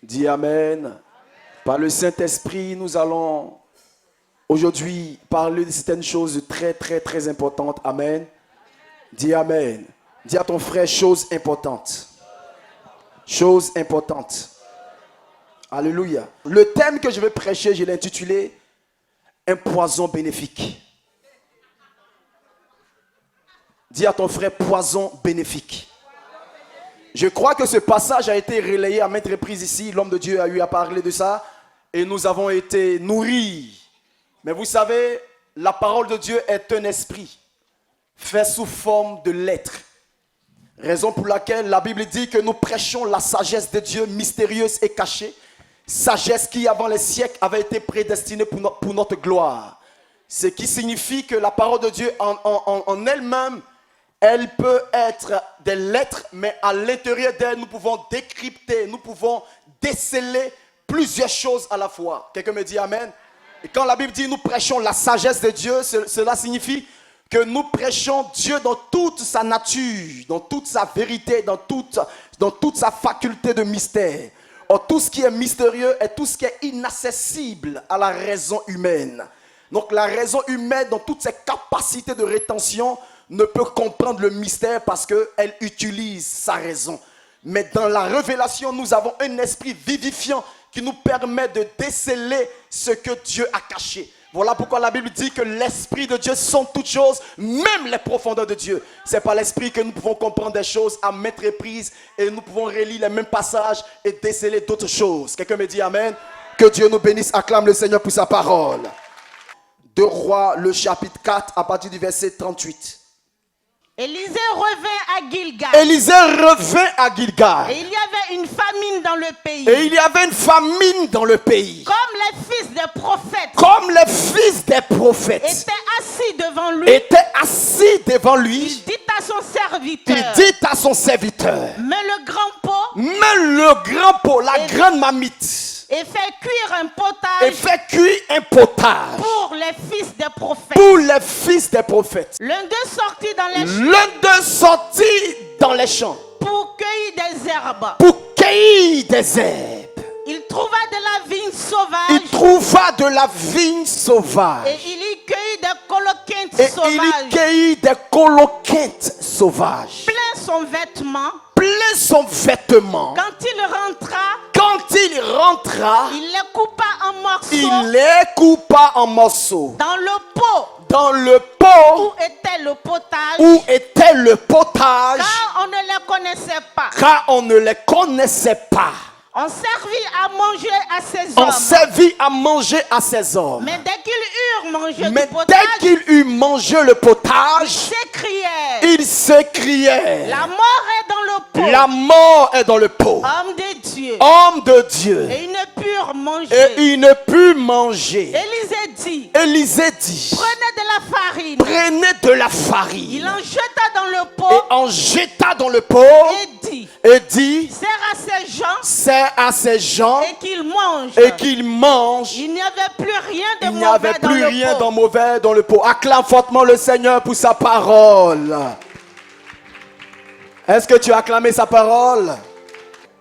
Dis Amen. Par le Saint-Esprit, nous allons aujourd'hui parler de certaines choses très importantes. Amen. Dis Amen. Dis à ton frère, chose importante. Chose importante. Alléluia. Le thème que je vais prêcher, je l'ai intitulé un poison bénéfique. Dis à ton frère, poison bénéfique. Je crois que ce passage a été relayé à maintes reprises ici. L'homme de Dieu a eu à parler de ça. Et nous avons été nourris. Mais vous savez, la parole de Dieu est un esprit fait sous forme de lettres. Raison pour laquelle la Bible dit que nous prêchons la sagesse de Dieu mystérieuse et cachée. Sagesse qui avant les siècles avait été prédestinée pour notre gloire. Ce qui signifie que la parole de Dieu en elle-même, elle peut être des lettres, mais à l'intérieur d'elle, nous pouvons décrypter, nous pouvons déceler plusieurs choses à la fois. Quelqu'un me dit Amen. Et quand la Bible dit nous prêchons la sagesse de Dieu, cela signifie que nous prêchons Dieu dans toute sa nature, dans toute sa vérité, dans toute sa faculté de mystère. Or, tout ce qui est mystérieux est tout ce qui est inaccessible à la raison humaine. Donc la raison humaine, dans toutes ses capacités de rétention, ne peut comprendre le mystère parce qu'elle utilise sa raison. Mais dans la révélation, nous avons un esprit vivifiant qui nous permet de déceler ce que Dieu a caché. Voilà pourquoi la Bible dit que l'esprit de Dieu sont toutes choses, même les profondeurs de Dieu. C'est par l'esprit que nous pouvons comprendre des choses à maintes reprises et nous pouvons relire les mêmes passages et déceler d'autres choses. Quelqu'un me dit Amen. Que Dieu nous bénisse. Acclame le Seigneur pour sa parole. 2 Rois, le chapitre 4, à partir du verset 38. Élisée revint à Gilgal. Élisée revint à Gilgal. Et il y avait une famine dans le pays. Et il y avait une famine dans le pays. Comme les fils des prophètes. Comme les fils des prophètes. Étaient assis devant lui. Étaient assis devant lui. Il dit à son serviteur. Il dit à son serviteur. Mets le grand pot. Mets le grand pot, la grande marmite. Et fait cuire un potage. Et fait cuire un potage. Pour les fils des prophètes. Pour les fils des prophètes. L'un d'eux sortit dans les champs. L'un d'eux sortit dans les champs. Pour cueillir des herbes. Pour cueillir des herbes. Il trouva de la vigne sauvage. Il trouva de la vigne sauvage. Et il y cueillit des coloquintes Et sauvages. il y cueillit des coloquintes sauvages. Plein son vêtement. Plein son vêtement. Quand il rentra, il les coupa en morceaux. Il les coupa en morceaux. Dans le pot. Dans le pot. Où était le potage. Où était le potage. Car on ne les connaissait pas. Car on ne les connaissait pas. On servit à manger à ces hommes. On servit à manger à ces hommes. Mais dès qu'ils eurent mangé Mais du potage, dès qu'ils eurent mangé le potage, ils s'écrièrent. La mort est dans le pot. La mort est dans le pot. Homme de Dieu. Homme de Dieu. Et ils ne purent manger. Et ils ne purent manger. Élisée dit. Prenez de la farine. Prenez de la farine. Il en jeta dans le pot. Et en jeta dans le pot. Et dit. Sert à ces gens. Et qu'ils mangent. Et qu'ils mangent. Il n'y avait plus rien de Il n'y avait plus rien de mauvais dans le pot. Acclame fortement le Seigneur pour sa parole. Est-ce que tu as acclamé sa parole?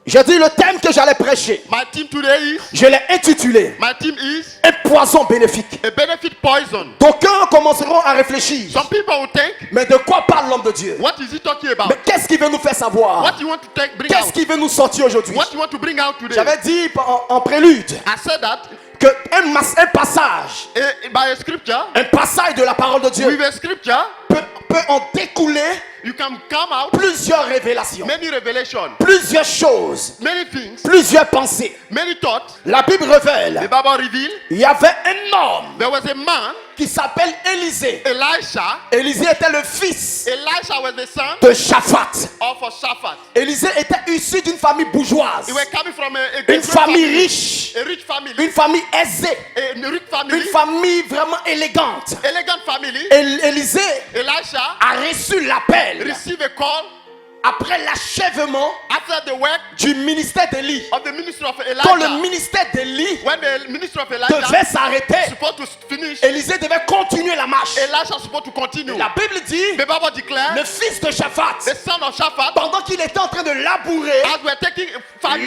J'ai dit le thème que j'allais prêcher. My theme today is. Je l'ai intitulé. My theme is. Un poison bénéfique. A benefit poison. D'aucuns commenceront à réfléchir. Some people will think. Mais de quoi parle l'homme de Dieu? What is he talking about? Mais qu'est-ce qu'il veut nous faire savoir? What you want to bring Qu'est-ce out? qu'il veut nous sortir aujourd'hui? What you want to bring out today? J'avais dit en prélude. I said that. Que un passage. By a scripture. Un passage de la parole de Dieu. With a scripture. Peut en découler. You can come out. Plusieurs révélations. Many revelations. Plusieurs choses. Many things. Plusieurs pensées. Many thoughts. La Bible révèle. The Bible reveal. Il y avait un homme. There was a man. Qui s'appelle Élisée. Elisha. Élisée était le fils. Elisha was the son. De Shaphat. Of Shaphat. Élisée était issu d'une famille bourgeoise. He was coming from une famille riche. A rich family. Une famille aisée. A rich family. Une famille vraiment élégante. Elegant family. Élisée. Elisha a reçu l'appel. Receive a call. Après l'achèvement du ministère d'Élie. Quand le ministère d'Élie devait s'arrêter, Élisée devait continuer la marche. Elisha is supposed to continue. La Bible dit, The Bible declares le fils de Shaphat, the son of Shaphat, pendant qu'il était en train de labourer as we're taking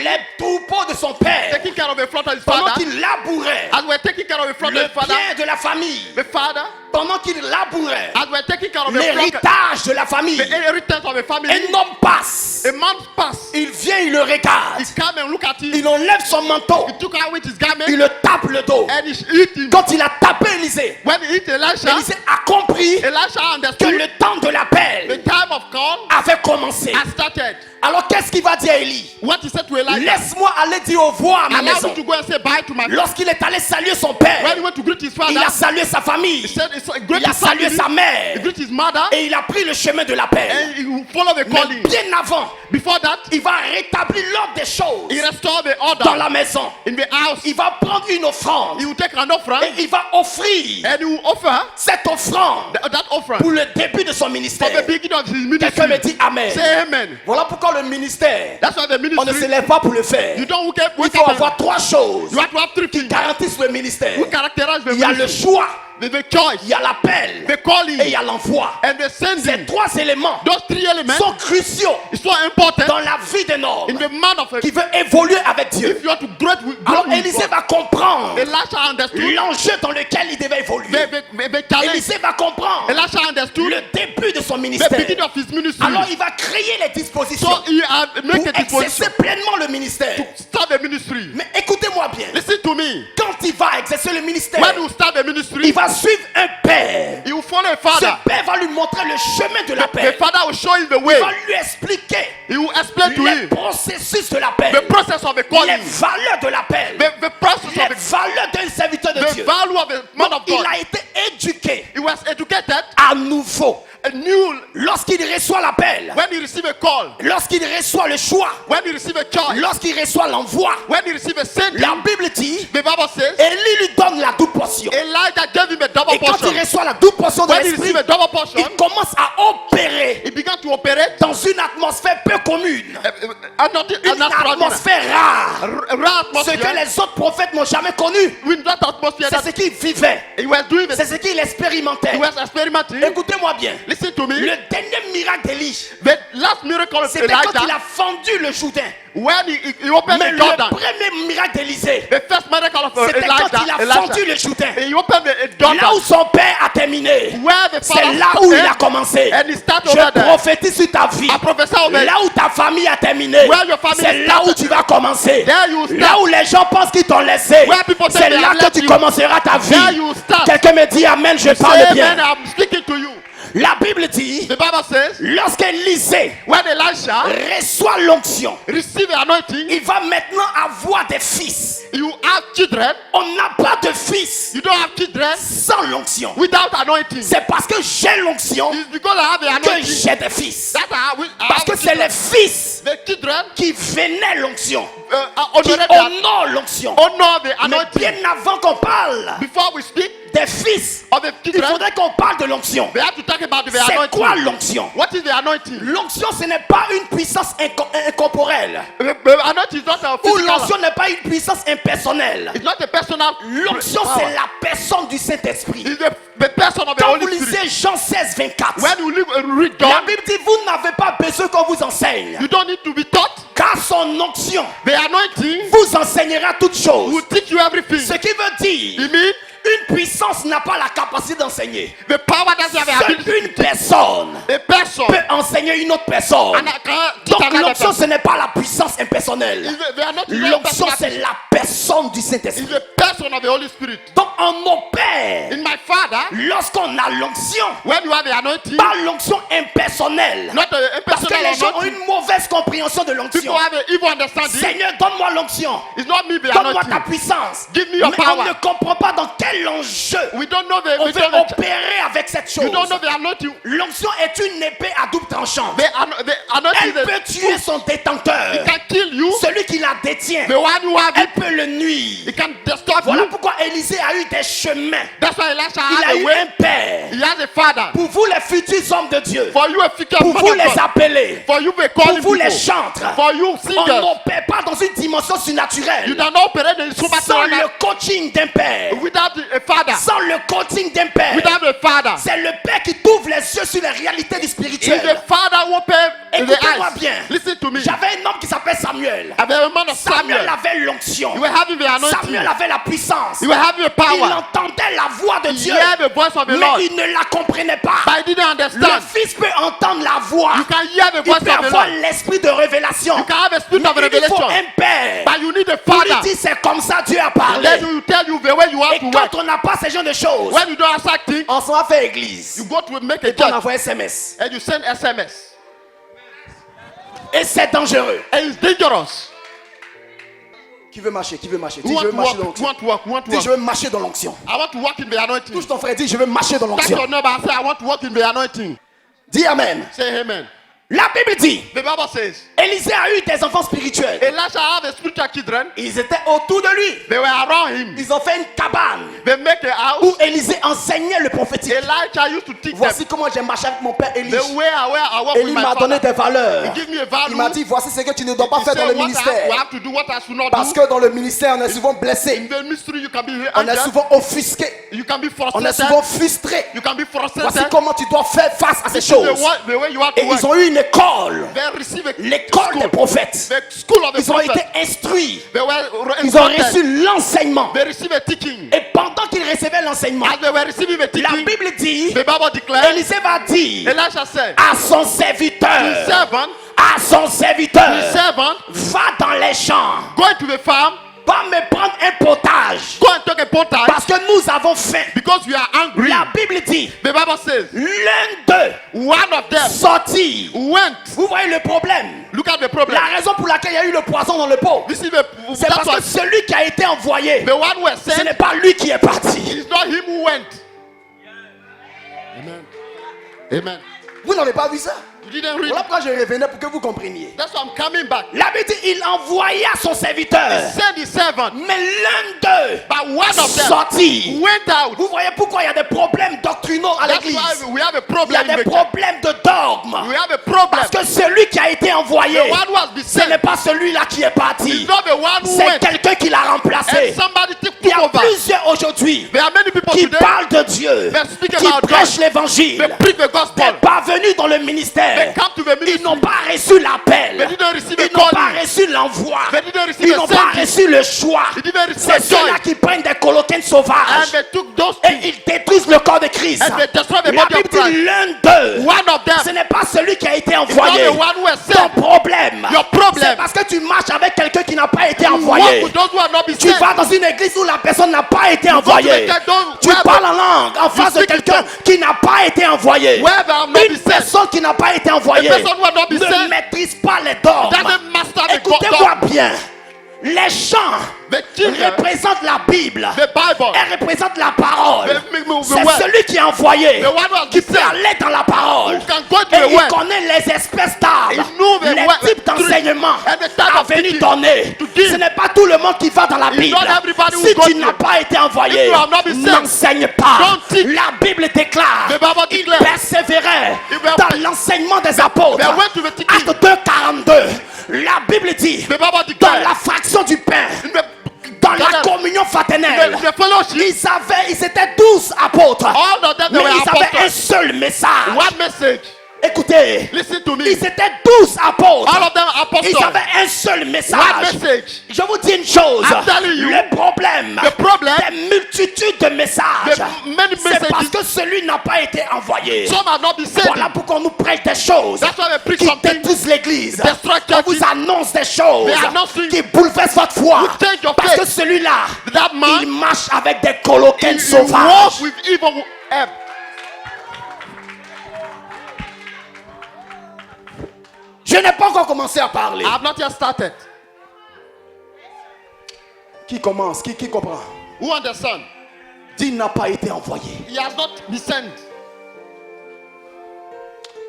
les troupeaux de son père, taking care of the flock of his pendant father, qu'il labourait as we're taking care of the flock of le his father, bien de la famille, the father, pendant qu'il labourait as we're taking care of the flock, l'héritage de la famille, the inheritance of the family, un homme passe, a man passed. il vient, il le regarde, He came and look at him. il enlève son manteau, He took out with his garment il le tape le dos. and he hit him. Quand il a tapé Élisée, When he hit Elisha, Élisée a compris Elisha que understood le temps de the l'appel time of call avait commencé. has started. Alors qu'est-ce qu'il va dire à Élie? What he said to Elijah, Laisse-moi aller dire au revoir à ma allow maison. me to go and say bye to my. Lorsqu'il est allé saluer son père, When he went to greet his father, il a salué sa he famille, said, greet il a his salué family, sa he mère greet his mother, et il a pris le chemin de l'appel. and he followed the Mais calling. bien avant, Before that, il va rétablir l'ordre des choses he restored the dans order la maison. in the house. Il va prendre une offrande He will take an offering et il va offrir and he will offer cette offrande that offering pour le début de son for ministère. the beginning of his Quelqu'un me ministry. dit Amen. Say amen. Voilà pourquoi le ministère, That's why the on ne se ministry, lève pas pour le faire. you don't Il wake faut up avoir trois choses you have to have three qui things garantissent le ministère. who characterize the Il y a le ministry. choix, The choice, il y a l'appel the calling, et il y a l'envoi. and the Ces sending. trois éléments Those three elements sont cruciaux is so important dans la vie d'un homme in the man of a, qui veut évoluer avec Dieu. if you want to grow with Alors God. Élisée va comprendre Elisha understood l'enjeu dans lequel il devait évoluer. the challenge. Élisée va comprendre Elisha understood le début de son the ministère. beginning of his ministry. Alors il va créer les dispositions So he had pour make a disposition exercer pleinement le ministère. to start the ministry. Mais écoutez-moi bien, Listen to me. quand il va exercer le ministère, When you start the ministry, il va suivre un père. you will follow a Ce father. père va lui montrer le chemin de The l'appel. father will show him the Il way. va lui expliquer He will explain to les him processus de l'appel, the process of the les calling, valeurs de l'appel, the process les of the valeurs d'un serviteur de Dieu. value of a man of Il God. a été éduqué He was educated à nouveau. and knew Lorsqu'il reçoit l'appel, when he received a call, lorsqu'il reçoit le choix, when he received a choice, lorsqu'il reçoit l'envoi, when he received a sending. la Bible dit, The Bible says Élie lui donne la double portion. Elijah gave him a double Et quand portion. il reçoit la double portion de When he l'esprit, received a double portion, il commence à opérer he began to operate dans une atmosphère peu commune, an une atmosphère rare, rare ce que atmosphere. les autres prophètes n'ont jamais connu. With that atmosphere C'est that ce qu'il vivait, he was doing, c'est ce qu'il expérimentait. he was experimenting. Écoutez-moi bien, Listen to me. le dernier miracle d'Élie, The last miracle of c'était quand il Elijah, a fendu le Jourdain. when he opened Mais the le Jordan. premier miracle d'Élisée, The first miracle of c'était quand il a fendu Elijah. le Jourdain. He opened the Là où Jordan. son père a terminé, Where the c'est father là où il a started, commencé. and he started Je over there. prophétise sur ta vie. I prophesy over Là où ta famille a terminé, Where your family c'est là où started. tu vas commencer. There you start. Là où les gens pensent qu'ils t'ont laissé, Where people say c'est they là have que left tu you. commenceras ta vie. There you start. Quelqu'un me dit Amen, je Say parle amen, bien. I'm speaking to you. La Bible dit, The Bible says, lorsqu'Élisée when Elisha reçoit l'onction, received the anointing, il va maintenant avoir des fils. you have children. On n'a pas de fils You don't have children sans l'onction. without anointing. C'est parce que j'ai l'onction It's because I have the que anointing. j'ai des fils. That I Parce have que c'est les fils the children qui venaient l'onction, qui honored the honorent l'onction. honor the Mais anointing. bien avant qu'on parle Before we speak des fils, of the il children, faudrait qu'on parle de l'onction. we have to talk about the C'est quoi anointing. l'onction? What is the anointing? L'onction, ce n'est pas une puissance incorporelle. The anointing is not a Ou physical. l'onction n'est pas une puissance impersonnelle. It's not a personal. L'onction, power. c'est la personne du Saint-Esprit. It's the person of the Quand vous Holy Spirit. lisez Jean 16, 24, When you read la God, Bible dit, vous n'avez pas besoin qu'on vous enseigne. you don't need to be taught. Car son onction The anointing vous enseignera toutes choses. will teach you everything. Ce qui veut dire, You mean une puissance n'a pas la capacité d'enseigner. the power that you have the Seule ability. une personne A person. peut enseigner une autre personne. And I can teach Donc another l'onction, person. ce n'est pas la puissance impersonnelle. The anointing is not a L'onction, personal. c'est la personne du Saint-Esprit. It's the person of the Holy Spirit. Donc on opère In my father, lorsqu'on a l'onction, when you have the anointing, pas l'onction impersonnelle. not a Parce que personal les gens ont anointing. une mauvaise compréhension de l'onction. People have an evil understanding. Seigneur, donne-moi l'onction. It's not me the Donne-moi ta anointing. puissance. Give me your Mais power. on ne comprend pas dans quel enjeu We don't know the. on We veut don't know. opérer avec cette chose. You don't know the anointing. L'onction est une épée à double tranchant. The anointing Elle is peut tuer son détenteur. it can kill you. Celui qui la détient, The one who have elle it, peut le nuire. it can disturb Voilà you. pourquoi Élisée a eu des chemins. That's why Elisha Il Il a has a eu way. un père. He has a father. Pour vous, les futurs hommes de Dieu. For you, a future Pour man vous, of les God. appeler. For you, be Pour calling vous, les people. chantres. For you, On singers. n'opère pas dans une dimension You surnaturelle. cannot operate in Sans supernatural le coaching d'un père. without a father. Sans le coaching d'un père. Without a father. C'est le père qui t'ouvre les yeux sur les réalités du It's spirituel. the father who opened the Écoutez-moi eyes. bien. Listen to me. J'avais un homme qui s'appelle Samuel. I have a man of Samuel Samuel. avait l'onction. You were having the anointing. Samuel avait la puissance. You were having the Il power. entendait la voix de You Dieu. hear the voice of the Mais Lord. il ne la comprenait pas. But I didn't Le understand. fils peut entendre la voix. You can hear the Il voice peut of the avoir Lord. l'esprit de révélation. You can have a spirit Mais of il faut revelation. un père. But you need a Pour lui father. dire c'est comme ça Dieu a And parlé. then he will tell you the way you have Et to work. quand on n'a pas ce genre de choses, When you don't have such thing, on s'en va faire église. you go to make a Et on church envoie SMS. and you send SMS. Et c'est dangereux. And it's dangerous. Qui veut marcher? Qui veut marcher? You Dis je want veux to marcher dans walk, you l'onction. want to walk, you want to Dis je walk. veux marcher dans l'onction. I want to walk in the anointing. Touche ton frère, dis je veux marcher dans Touch l'onction. your neighbor and say, I want to walk in the anointing. Dis amen. Say amen. La Bible dit, The Bible says, Élisée a eu des enfants spirituels. Elisha had the spiritual children. Ils étaient autour de lui. They were around him. Ils ont fait une cabane They make a house. où Élisée enseignait le prophétique. Elijah used to teach them. Voici comment j'ai marché avec mon père Élie. The way I walk Élie with my m'a donné father. des valeurs. He give me a value. Il m'a dit, voici ce que tu ne dois pas He faire dans said, le what I ministère. have to do, what I should not Parce do. que dans le ministère, on est souvent blessé. In the mystery, you can be On est angry. souvent offusqué. You can be On est frustrated. souvent frustré. You can be Voici frustrated. comment tu dois faire face à ces This is choses. the way you have Et to work. ils ont eu une école. They receive a L'école des school. prophètes. The school of the Ils ont été prophet. instruits. They were Ils ont instructed. reçu l'enseignement. They receive a teaching. Et pendant qu'ils recevaient l'enseignement, As they were receiving a la teaching, Bible dit, the Bible declares, Élisée va dire Elisha said, à son his serviteur, servant, à son serviteur, servant, va dans les champs, go into the farm, va me prendre un potage, go and take a potage, parce que nous avons faim. because we are hungry. La Bible dit, The Bible says, l'un d'eux one of them sortit. went. Vous voyez le problème? Look at the problem. La raison pour laquelle il y a eu le poison dans le pot, This is the, c'est parce que celui qui a été envoyé, the one who was ce sent n'est pas lui qui est parti. is not him who went. Amen. Amen. Vous n'avez pas vu ça? You didn't read Voilà it. pourquoi je revenais pour que vous compreniez. That's why I'm coming back. La Bible dit, il envoya son serviteur. Send his servant, Mais l'un d'eux but one of them sortit. went out. Vous voyez pourquoi il y a des problèmes doctrinaux à That's l'église. why we have a Il y problem a in des the church. problèmes de dogme. We have a problem. Parce que celui qui a été envoyé, The one who has been ce n'est sent pas celui-là qui est is parti. not the one who C'est went. quelqu'un qui l'a remplacé. And somebody took Il y a over. plusieurs aujourd'hui There are many people qui today parlent de Dieu, that speak qui about prêchent God. l'évangile, They preach the gospel. mais pas venus dans le ministère. They come to the Ils ministry. n'ont pas reçu l'appel. They didn't receive a Ils n'ont pas calling. reçu l'envoi. They didn't receive Ils a n'ont pas sending. reçu le choix. They didn't receive C'est a ceux-là choice. qui prennent des coloquines And sauvages they took those et things. ils détruisent le corps de Christ. And they destroy the La body of Bible dit Christ. l'un d'eux. One of Ce them n'est pas celui qui a été is not envoyé. the one who was Ton sent. problème, Your problem. c'est parce que tu marches avec quelqu'un qui n'a pas été You walk envoyé. with those who have not been Tu sent. vas dans une église où la personne n'a pas été You go to envoyée. the church, those Tu where parles en langue en face de speak in quelqu'un tongues. qui n'a pas été envoyé. Where they have not Une been sent. personne qui n'a pas été envoyée A person who has not been ne sent maîtrise pas les dogmes. doesn't master the Écoutez-moi bien. Les chants The children, représentent la Bible. the Bible, Elle représente la parole. the C'est word. celui qui est envoyé, The one who has qui been peut sent. aller dans la parole. Who can go to Et the il word. connaît les espèces d'arbres, He knows the les word, types the truth, d'enseignements and the type à of venir teaching donner. to give. Ce n'est pas tout le monde qui va dans la It's Bible. not everybody who Si goes tu to n'as it. pas été envoyé, If you have not been sent, n'enseigne pas. don't teach. La Bible déclare, The Bible il declares, persévérait He were- dans l'enseignement des apôtres. They went to the teaching. Acte 2:42. La Bible dit, The Bible dans declares, la fraction du pain, in the, dans la communion fraternelle, the fellowship, ils étaient 12 apôtres, all of them, they mais were ils avaient un apostles. seul message. One message. Écoutez, Listen to me. ils étaient 12 apôtres, All of them ils apostles. avaient un seul One message. message. Je vous dis une chose, I'm telling you, le problème, the problem, des multitudes de messages, the many c'est parce messages, que celui n'a pas été envoyé. some have not been sent. Voilà pourquoi on nous prête des choses That's why they preach qui something. détruisent l'église. Destroy On vous churches. annonce des choses They announce things qui bouleversent votre foi. will change your Parce que faith. celui-là, That man, il marche avec des coloquins he sauvages. walks with evil help. Je n'ai pas encore commencé à parler. I have not yet started. Qui commence? Qui comprend? Who understand? Dit n'a pas été envoyé. He has not been sent.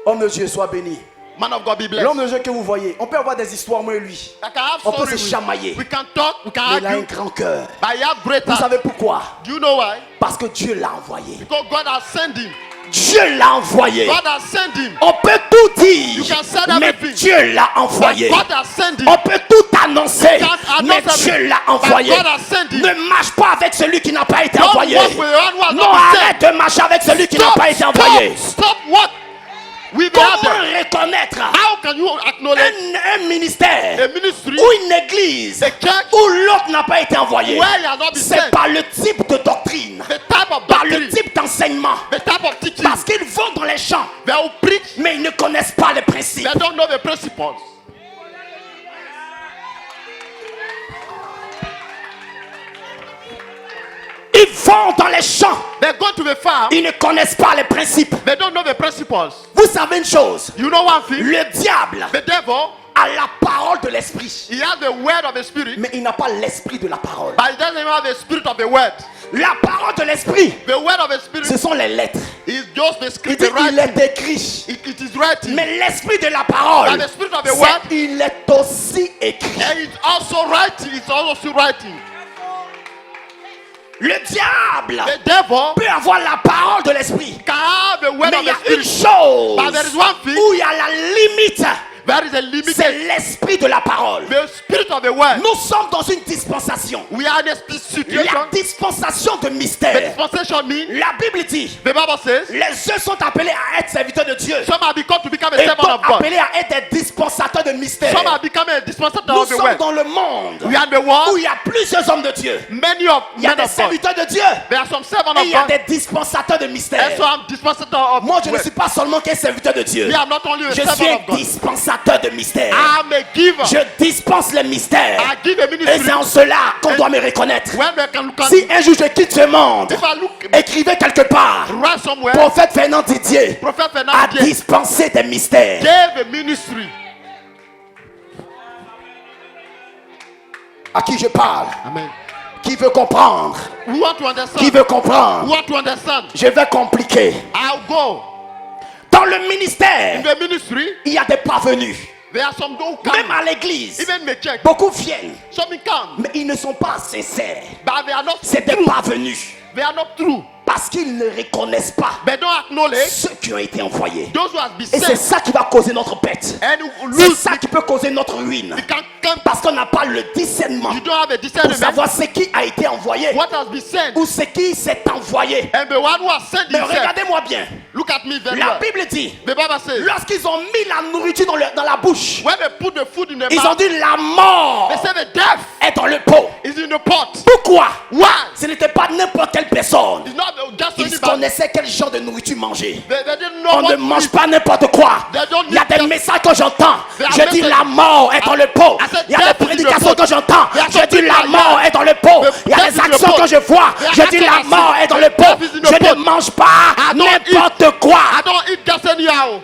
Homme de Dieu, sois béni. Man of God, be blessed. L'homme de Dieu que vous voyez, on peut avoir des histoires, moi et lui. I can have On peut story se with- chamailler. We can talk, we can Mais il a un argue, grand cœur. but he have great Vous heart. savez pourquoi? Do you know why? Parce que Dieu l'a envoyé. Because God has sent him. Dieu l'a envoyé. God has sent him. On peut tout You dire, can say mais everything. Dieu l'a envoyé. God has sent him. On peut tout annoncer, You can't mais announce Dieu everything. l'a But envoyé. God has sent him. Ne marche pas avec celui qui n'a pas été Don't envoyé. walk with the one who has Non, not been arrête de marcher avec celui qui n'a Stop, pas été envoyé. Stop what? We Comment have reconnaître How can you acknowledge un ministère a ministry ou une église a church où l'autre n'a pas été envoyé? where you have not been C'est sent? par le type de doctrine, The type of par le doctrine, type d'enseignement. the type of teaching. Parce qu'ils vont dans les champs, They will preach, mais ils ne connaissent pas les principes. they don't know the principles. Ils vont dans les champs, They go to the farm, ils ne connaissent pas les principes. they don't know the principles. Vous savez une chose, You know one thing? le diable The devil, a la parole de l'esprit, he has the word of the spirit, mais il n'a pas l'esprit de la parole. but he doesn't even have the spirit of the word. La parole de l'esprit, The word of the spirit ce sont les lettres. is just the Il script, dit, the il writing. est écrit. It is writing. Mais l'esprit de la parole, But the spirit of the c'est- word, il est aussi écrit. and it's also writing. It's also writing. Le diable The devil peut avoir la parole de l'esprit. can have the word Mais of il y the a une spirit, chose but there is one thing. où il y a la limite. There is a limit. C'est l'esprit de la parole. The spirit of the word. Nous sommes dans une dispensation. We are in a situation. La dispensation de The mystère. dispensation means La Bible dit, the Bible says les uns sont appelés à être serviteurs de Dieu. some are become to become a Et servant d'autres of God. appelés à être des dispensateurs de mystère. Some are becoming a dispensator Nous of the sommes word. dans le monde We are in the où world. il y a plusieurs hommes de Dieu. Many of Il y a men des of God. serviteurs de Dieu There are some servants et of il y a God. des dispensateurs de mystère. And some dispensator of Moi, je ne word. suis pas seulement qu'un serviteur de Dieu. We are not only a Je suis servant un of God. dispensateur de mystère. I'm a giver. Je dispense les mystères. I give a Et ministry. c'est en cela qu'on doit me reconnaître. When they can look at Si un jour je quitte ce monde, if I look écrivez quelque part, right somewhere, prophète Fernand Didier Prophet a Fernand Didier dispensé des mystères. gave a ministry. À qui je parle? Amen. Qui veut comprendre? We want to understand. Qui veut We comprendre? want to understand. Je vais compliquer. I'll go. Dans le ministère, In the ministry, il y a des parvenus. there are some who Même come. à l'église, Even in the church, beaucoup viennent, some come, mais ils ne sont pas sincères. but they are not C'est des true. parvenus. They are not true. Parce qu'ils ne reconnaissent pas They don't acknowledge ceux qui ont été envoyés. those who have been Et c'est sent. ça qui va causer notre perte. And who C'est lose. ça qui peut causer notre ruine. You can come. Parce qu'on n'a pas le discernement You don't have a pour discernment. savoir ce qui a été envoyé What has been sent. ou ce qui s'est envoyé. And the one who has sent Mais himself. regardez-moi bien. Look at me very La well. Bible dit, The Bible says, lorsqu'ils ont mis la nourriture dans la bouche, when they put the food in the ils ont mouth, dit la mort they say the death est dans le pot. is in the pot. Pourquoi? Why? Ce n'était pas n'importe quelle personne. It's not just Ils anybody. connaissaient quel genre de nourriture manger. They didn't know On ne what to mange eat. pas n'importe quoi. They don't Il y a need des just- messages que j'entends. They are Je dis messages- la mort est dans le pot. I said Il y a des death is in the prédications pot. que j'entends. There are Je some dis la people mort here. est dans le pot. The Il y a death des is in the actions pot. que je vois. There are Je dis la actions I mort see. est dans le The pot. death is in the Je ne pot. mange pas I don't n'importe quoi. I don't eat just anyhow.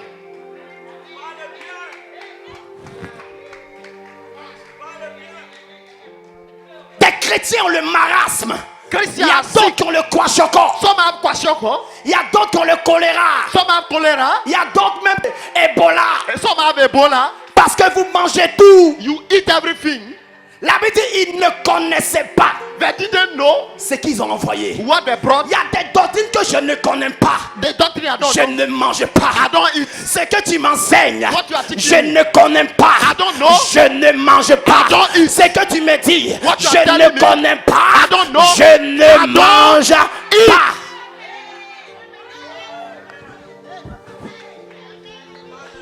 Des chrétiens ont le marasme. Il Christians y a are d'autres sick. qui ont le kwashiorkor. Some have kwashiorkor. Il y a d'autres qui ont le choléra. Some have cholera. Il y a d'autres même Ebola. And some have Ebola. Parce que vous mangez tout. You eat everything. La Bible dit ils ne connaissaient pas They didn't know ce qu'ils ont envoyé. what they brought. Il y a des doctrines que je ne connais pas. The doctrine I don't Je know. ne mange pas. I don't eat. Ce que tu m'enseignes, What you are teaching je me. ne connais pas. I don't know. Je ne mange pas. I don't eat. Ce que tu me dis, What you je are ne telling me. connais pas. I don't know. Je I ne don't mange eat. pas.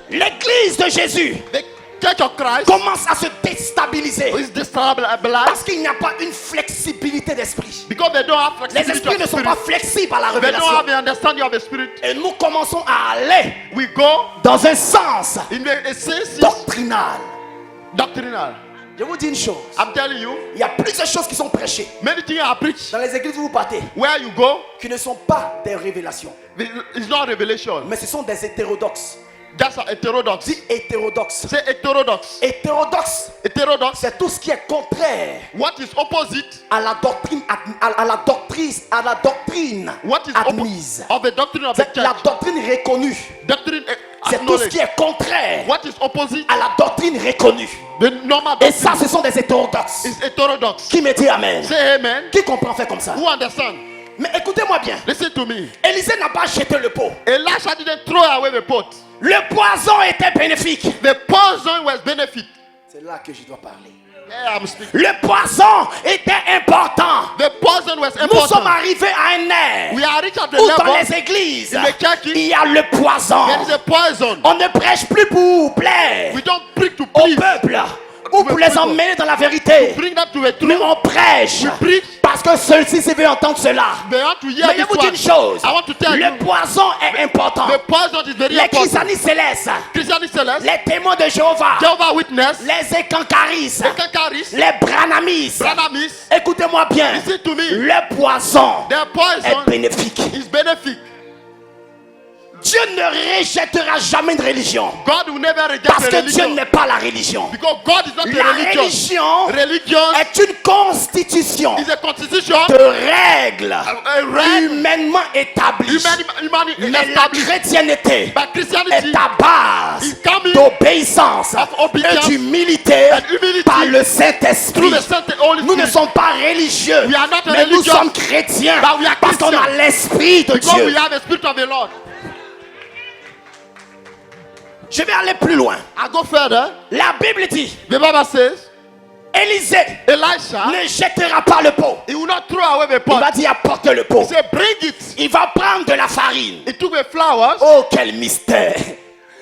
L'église de Jésus The Church of Christ commence à se déstabiliser is destabilized parce qu'il n'y a pas une flexibilité d'esprit. because they don't have Les flexibility esprits ne of sont spirit. pas flexibles à la They don't révélation. have the understanding of the spirit. Et nous commençons à aller We go dans un sens in the sense doctrinal. doctrinal. Je vous dis une chose. I'm telling you, Il y a plusieurs choses qui sont prêchées many things are preached. dans les églises où vous partez Where you go, qui ne sont pas des révélations, it's not revelation. mais ce sont des hétérodoxes. That's heterodox. Dis hétérodoxe. Say heterodox. Hétérodoxe, Heterodox. c'est tout ce qui est contraire What is opposite? à la doctrine, à la doctrine What is admise. opposite of the doctrine of the C'est la church? doctrine reconnue. Doctrine C'est tout ce acknowledge. qui est contraire What is opposite? à la doctrine reconnue. The normal Et ça, doctrine ce sont des hétérodoxes. is heterodox. Qui me dit amen? Say amen. Qui comprend faire comme ça? Who understand? Mais écoutez-moi bien. Listen to me. Élisée n'a pas jeté le pot. Elisha didn't throw away the pot. Le poison était bénéfique. The poison was benefit. C'est là que je dois parler. Yeah, I'm speaking. Le poison était important. The poison was Nous sommes important. arrivés à un air We are reached at the où dans level les églises, in the churches, il y a le poison. there is a poison. On ne prêche plus pour plaire We don't preach to au please. peuple ou pour les emmener dans la vérité. Bring them to the Mais truth. on prêche We preach. parce que ceux-ci veulent entendre cela. They want to hear Mais je this vous dis one. une chose, I want to tell le you. poison est important. The poison is very Les important. christianistes célestes, Christianity Celeste, les témoins de Jéhovah, Jehovah Witness, les écancaris, the Kankaris, les branamis, Branamis. écoutez-moi bien, Listen to me. le poison The est poison bénéfique. is benefit. Dieu ne rejettera jamais une religion God will never reject parce a que Dieu religion. n'est pas la religion. Because God is not La a religion. religion Religion est une constitution is a constitution, de règles a règle, humainement établies. humanity Mais la established. chrétienté But Christianity est à base is coming d'obéissance of obedience et d'humilité and humility par le through Saint-Esprit. the Saint Holy Nous ne Spirit. sommes pas religieux, We are not a mais nous religion, sommes chrétiens but we are parce qu'on a Christians. l'Esprit de Because we Dieu. have the Spirit of the Lord. Je vais aller plus loin. I go further. La Bible dit, The Bible says, Élisée Elisha, ne jettera pas le pot. he will not throw away the Il pot. va dire apporte le pot. He said, bring it. Il va prendre de la farine. He took the flowers Oh, quel mystère.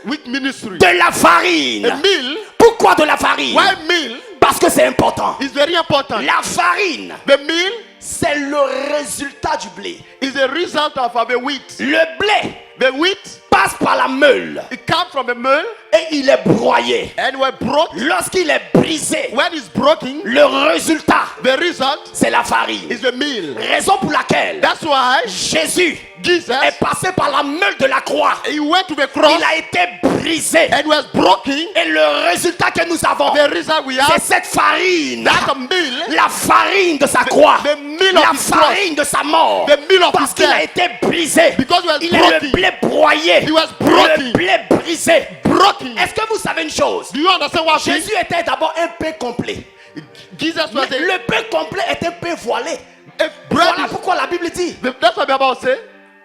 with ministry. De la farine. A meal. Pourquoi de la farine? Why meal Parce que c'est important. is very important. La farine, The meal c'est le résultat du blé. is a result of the wheat. Le blé The wheat, passe par la meule it comes from a mill et il est broyé. and when broke, Lorsqu'il est brisé, when it's broken, le résultat, the result c'est la farine. is the meal. Raison pour laquelle That's why Jésus Jesus, est passé par la meule de la croix. he went to the cross Il a été brisé. and was broken. Et le résultat que nous avons, The result we c'est have, cette farine. that meal, La farine de sa croix. the meal of La his cross, farine de sa mort. the meal of Parce his qu'il a death, été brisé. because he was Il est le broken. blé broyé. He was Le broken. blé brisé. Broken. Est-ce que vous savez une chose? Do you understand what I Jésus était d'abord un pain complet. mean? Jesus was Mais a le pain complet est un pain voilé. bread. Voilà pourquoi la Bible dit, That's what the Bible says.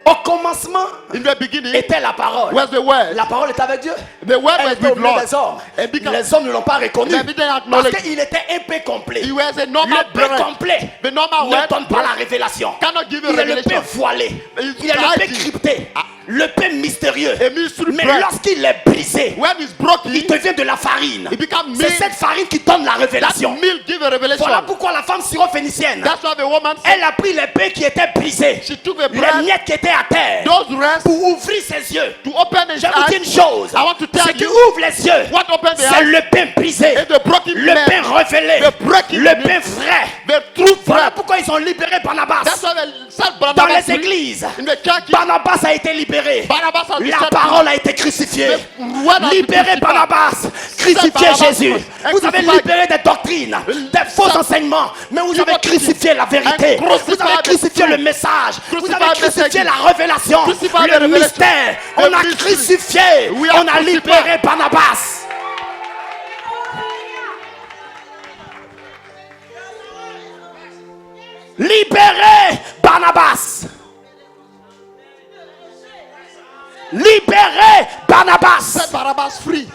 au commencement In the beginning, était la parole. was the word. La parole était avec Dieu. The word Elle was était au with milieu Lord. des hommes. And because Les hommes ne l'ont pas reconnu. They didn't Parce acknowledge. qu'il était un pain complet. He was a Le normal pain bread. complet The normal ne word donne pas la révélation. cannot give you Il est le revelation. pain voilé. It's Il est le pain hiding. crypté. Le pain mystérieux. A mystery Mais bread. lorsqu'il est brisé, When it's broken, il devient de la farine. it becomes C'est meal. cette farine qui donne la That révélation. meal give a revelation. Voilà pourquoi la femme syrophénicienne, That's why the woman said, elle a pris les pains qui étaient brisés, she took the les bread, miettes qui étaient à terre, those rest pour ouvrir ses yeux. to open his Je vous dis une eyes. chose, I want to tell ce qui you ouvre les yeux, what opened the c'est eyes le pain brisé, is the broken le man, pain révélé, the breaking le man, pain vrai. the true Voilà bread. pourquoi ils ont libéré Barnabas. That's why the said Dans Barnabas les églises, in the church. Barnabas a été libéré. Barnabas has been La set parole a été crucifiée. The word has been Libérez crucified. Barnabas. Crucifiez Barnabas Jésus. and Vous avez crucified. libéré des doctrines, des faux enseignements, mais vous avez crucifié la vérité. And crucified Vous avez the crucifié truth. le message. Vous Crucified avez the crucifié message. la révélation, Crucified the le revelation. mystère. The On a mystery. crucifié. We are On a crucified. libéré Barnabas. Libérez Barnabas. Libérez Barnabas. Set Barnabas free.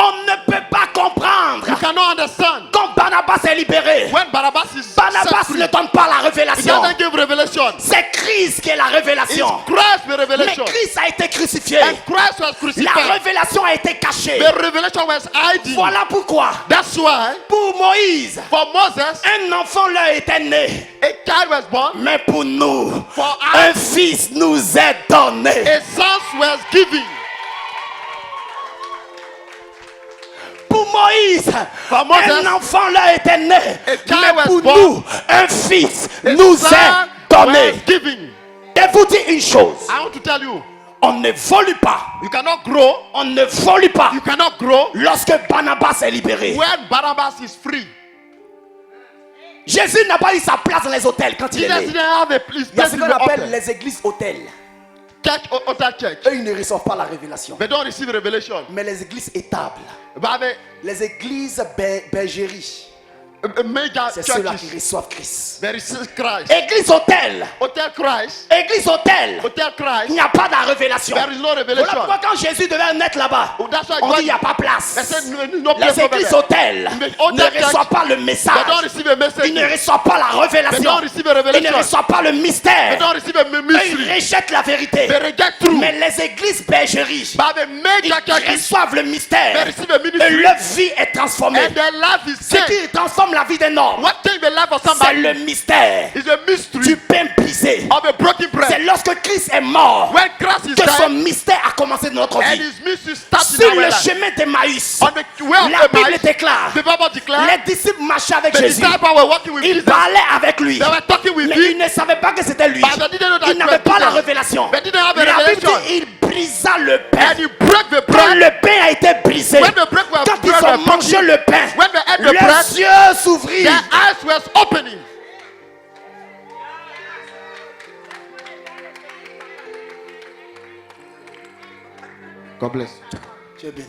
On ne peut pas comprendre You cannot understand. quand Barnabas est libéré. When Barnabas is set Barnabas free, ne donne pas la he révélation. doesn't give revelation. C'est Christ qui est la It's révélation. Christ the Mais revelation. Christ a été crucifié. And Christ was La crucified. révélation a été cachée. The revelation was hiding. Voilà pourquoi, That's why pour Moïse, for Moses, un enfant leur était né. a child was born, Mais pour nous, for un us, fils nous est donné. a son was given. Pour Moïse, For Moses, un enfant leur était né. a child Mais was pour born, nous, un fils a nous son est donné. was given. Et vous dis une chose, I want to tell you, on ne volue pas. you cannot grow. On ne volue pas You cannot grow lorsque Barnabas est libéré. when Barnabas is free. Jésus n'a pas eu sa place dans les hôtels quand il est Jesus né. didn't have a place Il y a ce in qu'on the appelle altar. les églises hôtels. Other church. Eux, ils ne reçoivent pas la révélation. They don't receive revelation. Mais les églises étables, But the les églises bergeries, major c'est ceux-là qui churches, reçoivent Christ. they receive Christ. Église hôtel, Hotel Christ. église hôtel, Hotel il Christ. n'y a pas de révélation. There is no Voilà revelation. pourquoi quand Jésus devait naître là-bas, Oh, that's why on dit God- il n'y a pas They place. said no place Les over églises there. hôtels Mais hôtel ne reçoivent pas le They message. don't receive a message. Ils ne reçoivent pas la They révélation. don't receive a Ils ne revelation. reçoivent pas le They mystère. don't receive a Eux, ils mystery. rejettent la vérité. They reject truth. Mais les églises bergeries, But the ils major churches, reçoivent le mystère. they receive a Et ministry. leur vie est transformée. And their life is Ce changed. qui transforme la vie d'un homme, What change the life of c'est somebody le mystère is a du mystery pain brisé. of a broken C'est bread. lorsque Christ est mort When Christ is que son dead mystère a commencé dans notre and vie. his mystery starts in Sur our le life. chemin d'Emmaüs, On the way la of Bible Emmaus, déclare, the Bible declares les disciples marchaient avec the Jésus. disciples were walking with Ils Jesus. parlaient avec lui. They were talking with Mais him. ils ne savaient pas que c'était lui. But they didn't know that Ils it n'avaient was pas la Jesus. révélation. They didn't have a La Bible revelation. dit, il brisa le pain. And he broke the Quand bread. le pain a été brisé, When the bread was quand ils bread ont was mangé broken, le pain, when they ate the leurs bread, yeux s'ouvrirent. their eyes were opening. God bless. Tu es béni.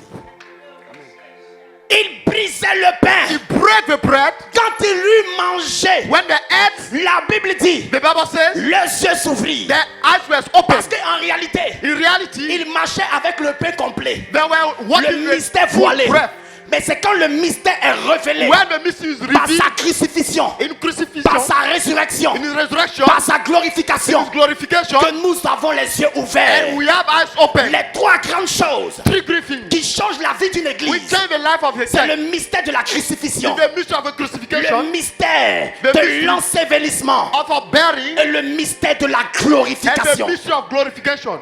Il brisait le pain. He broke the bread. Quand il lui mangeait, When they ate, la Bible dit, the Bible says leurs yeux s'ouvrirent. their eyes were open. Parce qu'en réalité, In reality, il marchait avec le pain complet. they were walking Le mystère with full voilé. bread. Mais c'est quand le mystère est révélé When the mystery is par revealed sa crucifixion, in crucifixion, par sa résurrection, in his resurrection, par sa in glorification, his glorification, que nous avons les yeux ouverts. and we have eyes open. Les trois grandes choses Three griffins. qui changent la vie d'une We église, change the life of a c'est le church. mystère de la crucifixion, In the mystery of a le crucifixion, mystère The mystery de l'ensevelissement of a burying, et le mystère de la and the glorification. mystery of glorification.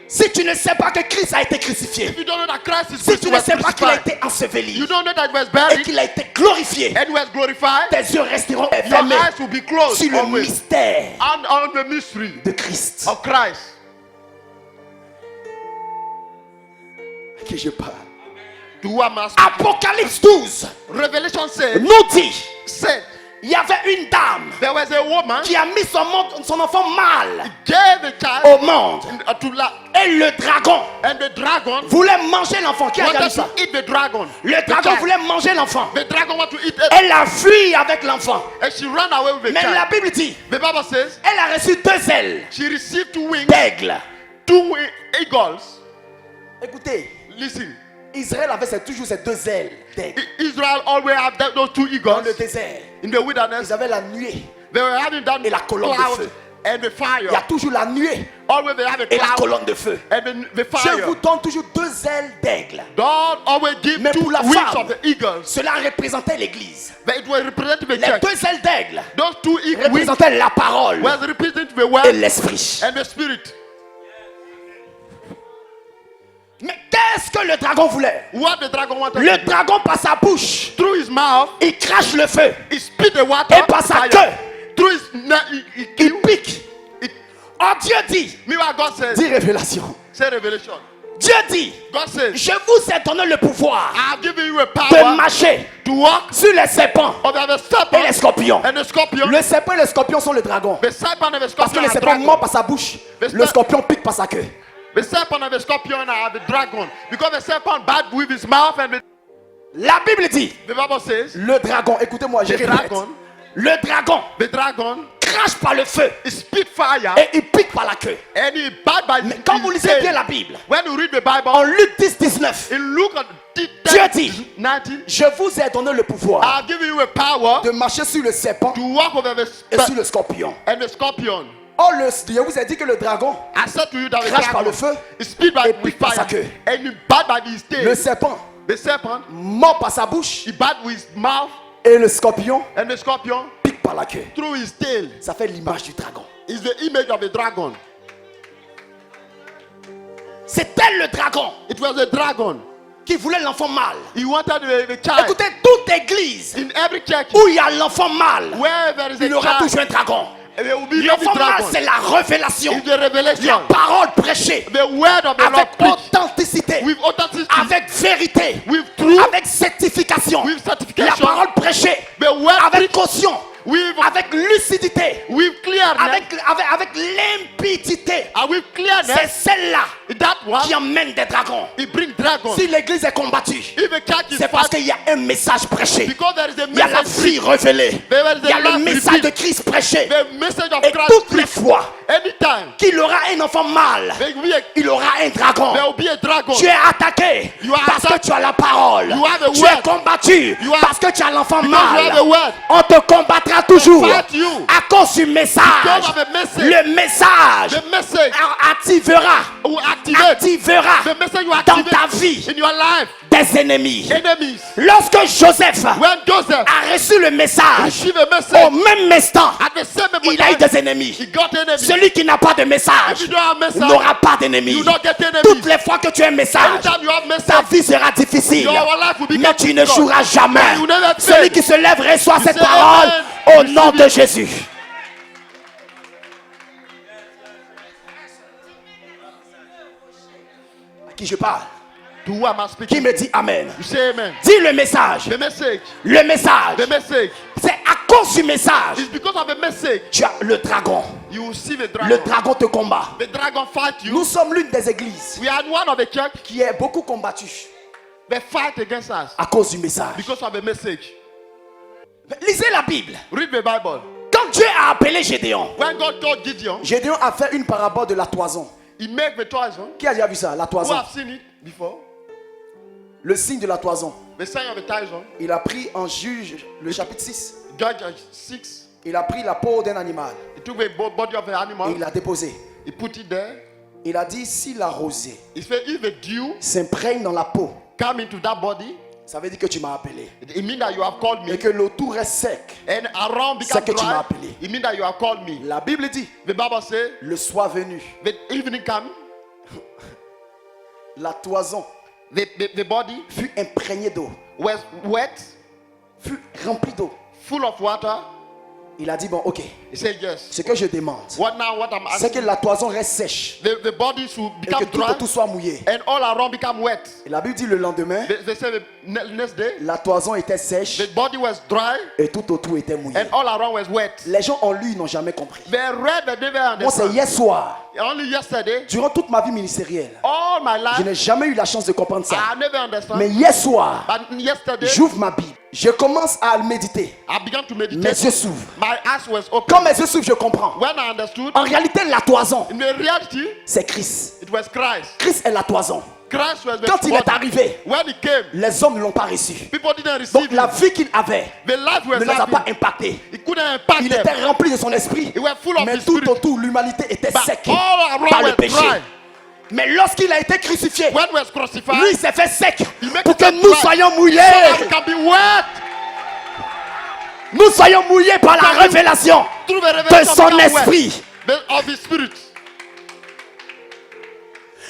Si tu ne sais pas que Christ a été crucifié, If you don't know that Christ is si tu ne was sais pas qu'il a crucified, été enseveli you don't know that he was et buried qu'il a été glorifié, and was glorified, tes yeux resteront your fermés eyes will be closed sur le always mystère and on the mystery de Christ. of Christ. À qui je parle? To who am I speaking? Apocalypse 12 Revelation says, nous dit, il y avait une dame there was a woman qui a mis son enfant mâle gave a child au monde. to la, Et le dragon and the dragon voulait manger l'enfant. Qui a wanted regardé ça? to eat the dragon. Le The dragon child. voulait manger l'enfant. The dragon wanted to eat it, Elle a fui avec l'enfant. and she ran away with the Mais la child. Bible dit, The Bible says elle a reçu 2 ailes she received 2 wings, d'aigle. 2 eagles. Écoutez, Listen, Israël avait toujours ces 2 ailes d'aigle. Israel always have those 2 Dans le eagles désert, in the wilderness. ils avaient la nuée. They were having that Et la colonne de cloud feu. and the Il y a fire. toujours la nuée Always they have a et la cloud colonne de feu. and the Je fire. vous donne toujours 2 ailes d'aigle. God always give Mais 2 pour la wings femme, of the eagles. cela représentait l'église. But it was representing the Les church. 2 ailes d'aigle Those 2 wings représentaient la parole was representing the et word l'esprit. and the spirit. Mais qu'est-ce que le dragon voulait? What the dragon wanted Le to do. dragon par sa bouche, Through his mouth, il crache le feu. he spit the water. Et par sa fire. queue, Through his he il pique. it, Oh, Dieu dit, meanwhile God says, dit révélation. say revelation. Dieu dit, God says, je vous ai donné le pouvoir I have given you a de power marcher to walk sur les serpents over the et les serpent scorpions. and the scorpion. Le serpent et le scorpion sont le dragon. The serpent and the Parce que scorpion le are serpent dragon. mord par sa bouche, le scorpion pique par sa queue. The serpent and the scorpion are the dragon. Because the serpent bad with his mouth and La Bible dit, the Bible says, le dragon, écoutez-moi, je The répète. dragon. Le dragon the dragon crache par le feu he spit fire et il pique par la queue. and he bad by Mais quand vous his lisez tail. bien la Bible, When you read the Bible, en Luc 10, 19, in Luke Dieu 10, dit, 19, je vous ai donné le pouvoir I've given you a power de marcher sur le serpent to walk over the et sur serpent le scorpion. and the scorpion. Oh, je vous ai dit que le dragon I said to you that the crache par le dragon feu is spit by et with pique par sa fire queue. and he bad by his tail. Le serpent The serpent mord par sa bouche he bad with his mouth et le scorpion and the scorpion pique par la queue. through his tail Ça fait l'image du dragon. is the image of a dragon. C'était le dragon It was a dragon. qui voulait l'enfant mâle. He wanted the child. Écoutez, toute église In every church où il y a l'enfant mâle, where there is a il y aura child, toujours un dragon. there will be many L'enfant mâle, dragons. c'est la révélation. It's the La revelation. parole prêchée The word of the Lord avec preached authenticité, with authenticity, avec vérité, with truth, avec certification. with La certification, parole prêchée the word avec preached caution, with, avec lucidité, with clearness, avec limpidité. awareness, c'est celle-là that one, qui emmène des dragons. it brings dragons. Si l'église est combattue, If a church is c'est parce fighting, qu'il y a un message prêché. because there is a Il y a la message, vie révélée. Il y a le message de Christ prêché. the message of Et Christ. toutes les fois Anytime qu'il aura un enfant mâle, there will be a, il aura un dragon. there will be a dragon. Tu es attaqué You are parce que attacked. tu as la parole. You have a Tu word. es combattu You are- parce que tu as l'enfant Because you mâle. have a word. On te combattra toujours fight you. à cause du message. Because of a message. Le message The message activera will activate. The message will dans ta activate vie in your life des ennemis. enemies. Lorsque Joseph When Joseph a reçu le message, received a au message, même instant, at the same moment, il a eu des ennemis. he got enemies. Celui qui n'a pas de message If you don't have message, n'aura pas d'ennemis. you don't get enemies. Toutes les fois que tu as un message, Anytime you have ta message, vie sera difficile. your life will become Mais tu ne difficult. joueras jamais. But you never fail. Celui qui se lève reçoit cette say parole amen. au nom de Jésus. À qui je parle? To who am I Qui speaking? me dit Amen? You say amen. Dis le message. The message. Le message. The message. C'est à cause du message. It's because of a message. Tu as le dragon. You will see the Le dragon. dragon te combat. The dragon fight you. Nous sommes l'une des églises We are one of the church. qui est beaucoup combattue They fight against us à cause du message. because of a message. Lisez la Bible. Read the Bible. Quand Dieu a appelé Gédéon, When God told Gideon, Gédéon a fait une parabole de la toison. he made the toison. Qui a déjà vu ça? La Who toison. have seen it before? Le signe de la toison. The sign of the toison. Il a pris en Juge, le chapitre 6. Judge 6. Il a pris la peau d'un animal He took the body of the et animal. il l'a déposé. He put it there. Il a dit si la rosée He said, if the dew s'imprègne dans la peau, come into that body, ça veut dire que tu m'as appelé. it means that you have called me. Et que l'autour reste sec. And around C'est become que tu m'as dry, appelé. it means that you have called me. La Bible dit, The Bible says, le soir venu, the evening come, la toison the body fut imprégnée d'eau, was wet, fut remplie d'eau. full of water. Il a dit, bon, ok, He said, yes. ce que je demande, What now? What I'm c'est que asking? la toison reste sèche The body should et que become tout dry autour soit mouillé. and all around become wet. Et la Bible dit le lendemain, They say the next day, la toison était sèche the body was dry et tout autour était mouillé. and all around was wet. Les gens ont lu, ils n'ont jamais compris. They read but never Moi, c'est understand. hier soir, Only yesterday, durant toute ma vie ministérielle, all my je life, n'ai jamais eu la chance de comprendre ça. I never understand. Mais hier soir, But yesterday, j'ouvre ma Bible, je commence à méditer. I began to Mes meditate. yeux s'ouvrent. My eyes was open. Quand mes yeux s'ouvrent, je comprends. When I understood, En réalité, la toison, in the reality, c'est Christ. it was Christ. Christ est la toison. Christ was the Quand il est body. arrivé, When he came, les hommes ne l'ont pas reçu. people didn't receive Donc la him. vie qu'il avait The life was ne les a pas having. impactés. He couldn't impact Il them. était rempli de son esprit. He was full of Mais his tout spirit. autour, l'humanité était But sec all par around le was péché. dry. Mais lorsqu'il a été crucifié, When he was crucified, lui il s'est fait sec make pour que himself nous dry. soyons so mouillés. that we can be wet Nous soyons mouillés par la révélation through the de revelation son of God's word, esprit. of his spirit.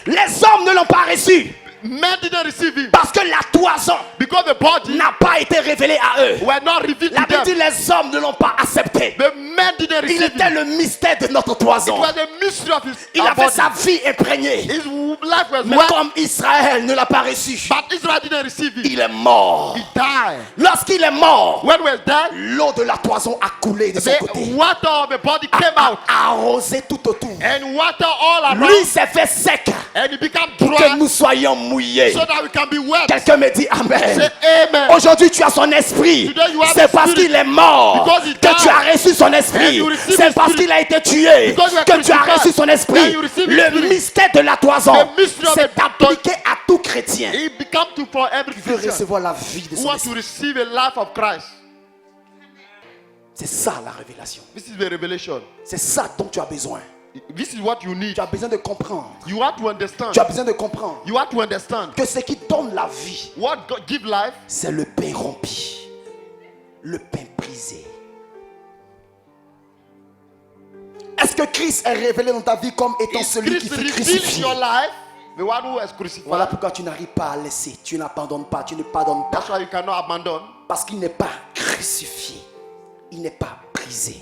Les hommes ne l'ont pas reçu Men didn't receive him parce que la toison because the body n'a pas été révélée à eux. were not revealed La to Bible dit them. les hommes ne l'ont pas accepté. The men didn't Il receive était him. le mystère de notre It toison. was a mystery of his Il our avait body. sa vie imprégnée. His life was Mais wet, comme Israël ne l'a pas reçu, but Israel didn't receive him. il est mort. He died. Lorsqu'il est mort, When he was dead, l'eau de la toison a coulé de son the côté. water of the body came out, A arrosé tout autour. and water all around, Lui s'est fait sec and it became que dry, nous soyons mouillés. so that we can be wet. Quelqu'un me dit Amen. Say amen. Aujourd'hui tu as son esprit. Today you have C'est the parce spirit. qu'il est mort Because he que died. tu as reçu son And esprit. you receive C'est his parce spirit. qu'il a été tué Because you are que tu as crucified. reçu son esprit. Then you receive his Le spirit. mystère de la toison The mystery of s'est the appliqué à tout chrétien It became to for every qui veut Christian recevoir la vie de who son wants to esprit. receive a life of Christ. C'est ça la révélation. This is the revelation. C'est ça dont tu as besoin. This is what you need. Tu as besoin de comprendre. You have to understand. Tu as besoin de comprendre You have to understand. que ce qui donne la vie, What God give life c'est le pain rompu, le pain brisé. Est-ce que Christ est révélé dans ta vie comme étant is celui qui Christ fut revealed in crucifié? your life. The one who was crucified. Voilà pourquoi tu n'arrives pas à laisser, tu n'abandonnes pas, tu ne pardonnes pas. That's why you cannot abandon. Parce qu'il n'est pas crucifié, il n'est pas brisé.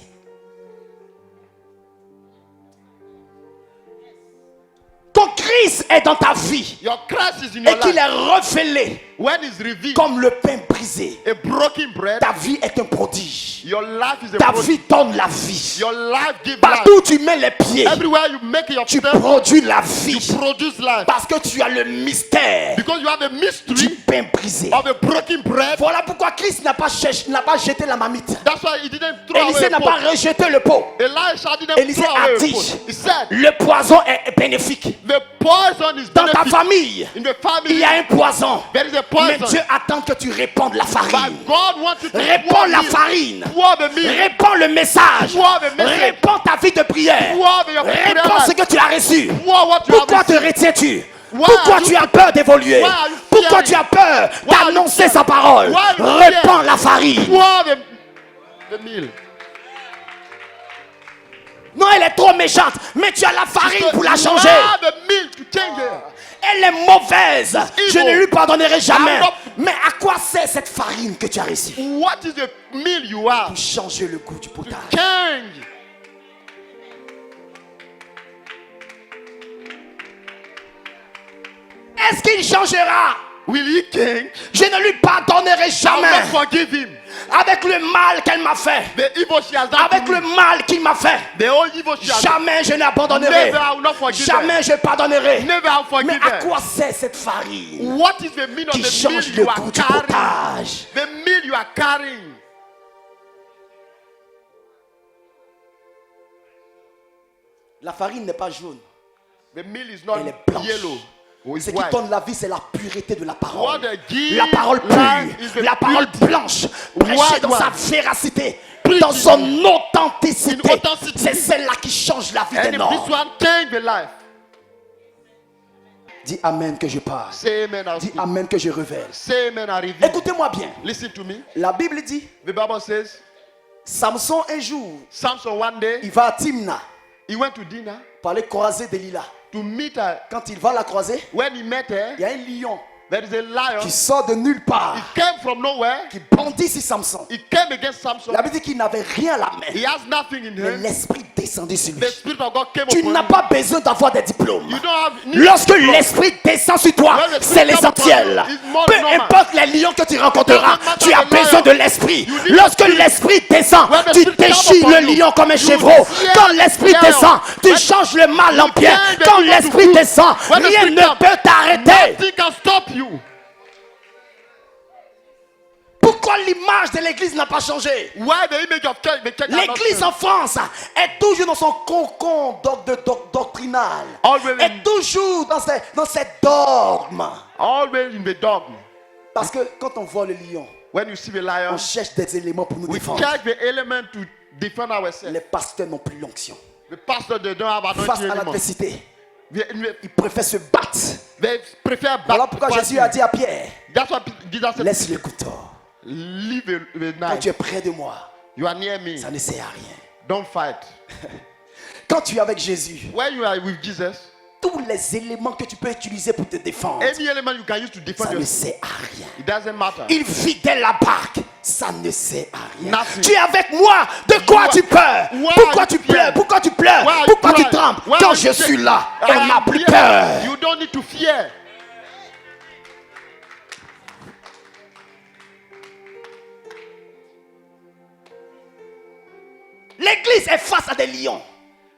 Quand Christ est dans ta vie Your Christ is in et your qu'il life. est révélé, when it's revealed, comme le pain brisé. a broken bread, Ta vie est un prodige. your life is a Ta prodige. vie donne la vie. Your life gives life. Partout où tu mets les pieds, Everywhere you make your tu step, produis la you vie. produce life. Parce que tu as le mystère Because you have the du mystery pain brisé. of a broken bread. Voilà pourquoi Christ n'a pas jeté la marmite. That's why he didn't throw away Élisée the n'a pas pot. rejeté le pot. Elisha didn't Élisée throw a away the dit, pot. He said, le poison est bénéfique. the poison is Dans ta benefit. famille, In the il family, y a un poison. there is a Mais poison. Dieu attend que tu répandes la farine. But God wants you to Répands la meal. farine. Pour the meal. Répands le message. Pour the message. Répands ta vie de prière. Pour your prayer Répands life. ce que tu as reçu. Pour what you Pourquoi have te received. retiens-tu? Why Pourquoi are you- tu as peur d'évoluer? Why are you Pourquoi fearing? tu as peur Why are you d'annoncer fearing? sa parole? Why are you Répands fearing? la farine. Pour the meal. Non, elle est trop méchante, mais tu as la farine pour la You changer. have the meal to change it. Elle est mauvaise. Je ne lui pardonnerai jamais. I'm not- Mais à quoi sert cette farine que tu as reçue? What is the meal you have? Pour changer le goût du potage. Change. Est-ce qu'il changera? Will he change? Je ne lui pardonnerai I will jamais. not forgive him. Avec le mal qu'elle m'a fait. The evil she has done Avec to le me. mal qu'il m'a fait. The whole evil she has done. Jamais je n'abandonnerai. Never, I will not forgive her. Jamais je pardonnerai. Never I will Mais forgive à her. quoi sert cette farine What is the meaning of qui the change meal le you are goût du carrying? potage? The meal you are carrying. La farine n'est pas jaune. The meal is not Elle est blanche. yellow. Or it's Ce qui white. donne la vie, c'est la pureté de la parole. What gives La parole life is pure, the la parole purity. blanche, prêchée White dans one. sa véracité, Preaching dans son in authenticité. authenticity. C'est celle-là qui change la vie And des if this morts. one change the life. Dis Amen que je parle. Say amen. I'll Dis speak. Amen que je révèle. Say amen. I reveal. Écoutez-moi bien. Listen to me. La Bible dit, The Bible says, Samson un jour, Samson one day, il va à Timna he went to dinner pour aller croiser Delilah. to meet her. Quand il va la croiser, When he met her, il y a un lion there is a lion. qui sort de nulle part, He came from nowhere. qui bondit sur Samson. He came against Samson. La Bible dit qu'il n'avait rien à la main, He has nothing in mais him. l'esprit descendit sur lui. The Spirit of God came Tu upon n'as him. pas besoin d'avoir des diplômes. You don't have need Lorsque to know. l'esprit descend sur toi, When the c'est Spirit comes l'essentiel. upon you, it's more Peu normal. importe les lions que tu rencontreras, It doesn't tu as matter the besoin lion. de l'esprit. You need Lorsque the Spirit. l'esprit descend, When the tu Spirit comes déchires upon le you, lion comme un you chevreau. fear Quand l'esprit the descend, lion. tu When- changes le mal en bien. change the Quand evil to l'esprit good. descend, When the rien Spirit ne comes, peut t'arrêter. Nothing can stop you. Pourquoi l'image de l'église n'a pas changé? Why the image of church, the church has not L'église changed? en France est toujours dans son cocon doctrinal. Always in- Est toujours dans ses dogmes. Always in the dogma. Parce que quand on voit le lion, When you see the lion, on cherche des éléments pour nous we défendre. check the element to defend ourselves. Les pasteurs n'ont plus l'onction. The pastor, they don't have Face anointing à anymore. l'adversité, They ils préfèrent se battre. prefer Voilà back pourquoi fighting. Jésus a dit à Pierre, That's what Jesus said. laisse le couteau. Leave the Quand knife. tu es près de moi, You are near me. ça ne sert à rien. Don't fight. Quand tu es avec Jésus, When you are with Jesus, tous les éléments que tu peux utiliser pour te défendre, any element you can use to defend ça ne yourself, sert à rien. it doesn't matter. Il vidait la barque, ça ne sert à rien. Nothing. Tu es avec moi, de quoi You tu peurs? Why Pourquoi are tu you pleures? fear? Pourquoi tu pleures? Why are you Pourquoi tu crying? trembles? Why Quand are je you suis sick? là, I elle am n'a plus here. peur. You don't need to fear. L'église est face à des lions.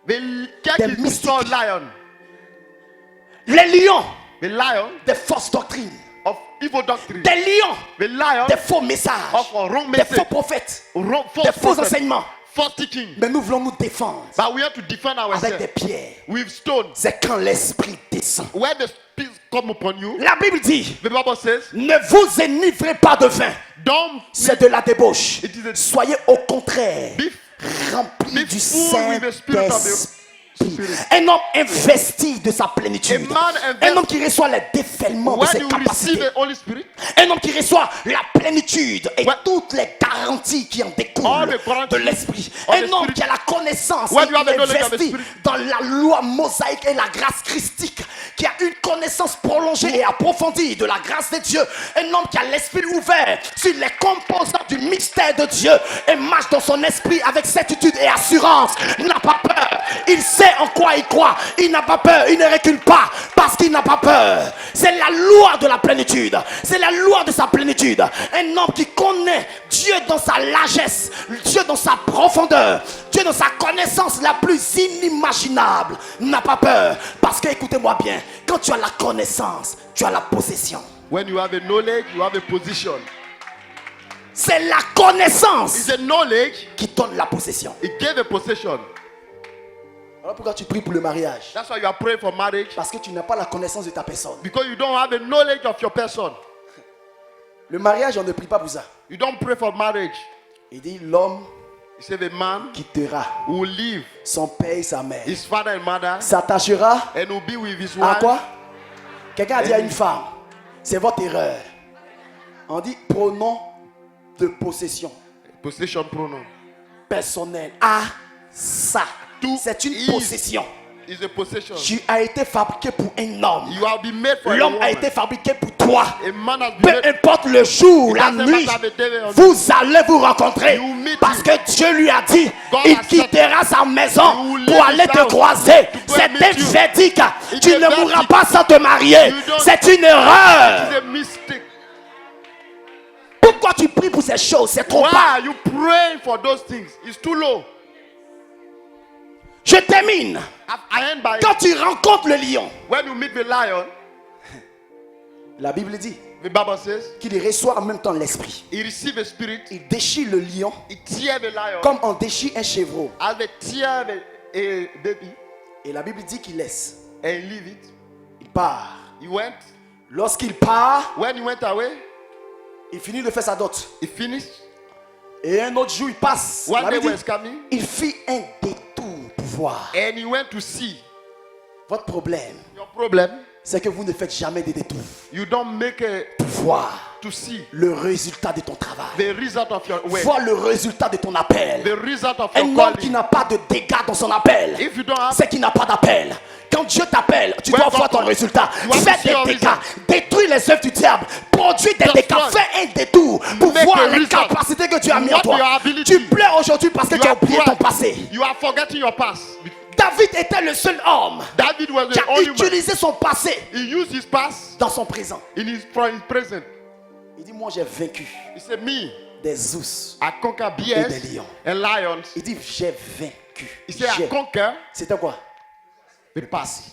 The church The is before mystic. lion. Les lions The lion des fausses doctrines. of evil doctrine. Des lions The lion des faux messages. of a wrong Des message. faux prophètes. Wrong, Des false faux prophet, enseignements. false teaching. Mais nous voulons nous défendre But we have to defend avec des ourselves pierres. with stones. C'est quand l'esprit descend. When the spirit come upon you, La Bible dit, the Bible says, ne vous enivrez pas de vin. don't C'est de la débauche. It is a- Soyez au contraire be, remplis be du full with the spirit of the Saint-Esprit. Spirit. Un homme investi de sa plénitude. A man invest- Un homme qui reçoit les défailements de When ses you receive capacités. the Holy Spirit, Un homme qui reçoit la plénitude et When- toutes les garanties qui en All découlent the guarantees de l'esprit. of Un the homme Spirit. qui a la connaissance When et you have qui the est knowledge of the investi Spirit. dans la loi mosaïque et la grâce christique, qui a une connaissance prolongée et approfondie de la grâce de Dieu. Un homme qui a l'esprit ouvert sur les composants du mystère de Dieu et marche dans son esprit avec certitude et assurance. Il n'a pas peur. Il sait en quoi il croit. Il n'a pas peur, il ne recule pas parce qu'il n'a pas peur. C'est la loi de la plénitude. C'est la loi de sa plénitude. Un homme qui connaît Dieu dans sa largesse, Dieu dans sa profondeur, Dieu dans sa connaissance la plus inimaginable n'a pas peur. Parce que, écoutez-moi bien, quand tu as la connaissance, tu as la possession. When you have a knowledge, you have a position. C'est la connaissance It's a knowledge, qui donne la possession. it gave a possession. Voilà pourquoi tu pries pour le mariage. That's why you are praying for marriage. Parce que tu n'as pas la connaissance de ta personne. Because you don't have a knowledge of your person. Le mariage, on ne prie pas pour ça. You don't pray for marriage. Il dit l'homme You say the man quittera who will leave son père et sa mère. his father and mother S'attachera and will be with his à wife. quoi? Quelqu'un a dit à une femme, c'est votre erreur. On dit pronom de possession Possession pronoun. personnelle. À ça. To C'est une is possession. is a possession. Tu as été fabriqué pour un homme. You have been made for a L'homme a woman. été fabriqué pour toi. A man has been Peu made. importe le jour, la doesn't nuit, matter the day or vous allez vous rencontrer. You meet Parce him. que Dieu lui a dit, God il has said, quittera sa maison you will pour leave aller his te house croiser. to go C'est and meet you. verdict. It's Tu a ne mourras verdict. pas sans te marier. You don't- C'est une erreur. It's a mistake. Pourquoi tu pries pour ces choses? C'est trop Why bas. are you praying for those things? It's too low. Je termine. I end by Quand tu rencontres le lion, when you meet the lion, la Bible dit the Bible says qu'il reçoit en même temps l'esprit. he receives a spirit, Il déchire le lion he tear the lion, comme on déchire un chevreau. as they tear a baby Et la Bible dit qu'il laisse. and leave it. Il part. He went. Lorsqu'il part, When he went away, il finit de faire sa dot. he finished. Et un autre jour, il passe. One La day Bible was dit, coming il fit un détour pour voir. and he went to see. Votre problème, Your problem, c'est que vous ne faites jamais des détours you don't make a pour voir to see le résultat de ton travail. the result of your way, Voir le résultat de ton appel. the result of Un your homme qui calling. n'a pas de dégâts dans son appel, If you don't have, c'est qu'il n'a pas d'appel. Quand Dieu t'appelle, tu When dois God voir ton calls, résultat. you have to see Fais your des dégâts. result. Détruis les œuvres du diable. Produis des Just dégâts. one. Fais un détour pour Make voir a les result. capacités que tu as mis en What toi. your ability. Tu pleures aujourd'hui parce que you tu as are oublié ton proud. passé. You are forgetting your past. David était le seul homme David was qui the a only man. utilisé son passé He used his past dans son présent. from his present. Il dit, moi j'ai vaincu He said, me, des ours. I conquer des bears lions. and lions. Il dit, j'ai vaincu. He said, I J'ai. conquer C'était quoi? the past.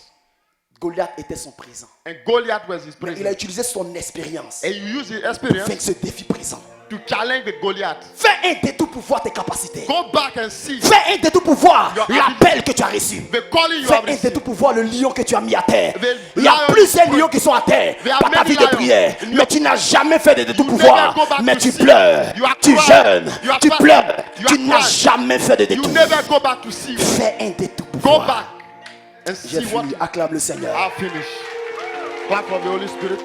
Goliath était son présent. And Goliath was his Il a present. utilisé son expérience And you use his pour experience vaincre ce défi présent. to challenge the Goliath. Fais un détour pour voir tes capacités. Go back and see Fais un détour pour voir Your l'appel que tu as reçu. the calling you Fais have un received. détour pour voir le lion que tu as mis à terre. The Il y a lion plusieurs is lions qui sont à terre There are par ta many vie de lions. prière. You- Mais tu n'as jamais fait de détour You pour never voir. go back Mais to tu see. pleures. You are Tu crying. jeûnes. You are Tu fasting. pleures. You Tu are n'as crying. jamais fait de You détour. never go back to see. Fais un détour pour Go voir. back and J'ai see what fini. Acclame le Seigneur. I'll finish. Clap for the Holy Spirit.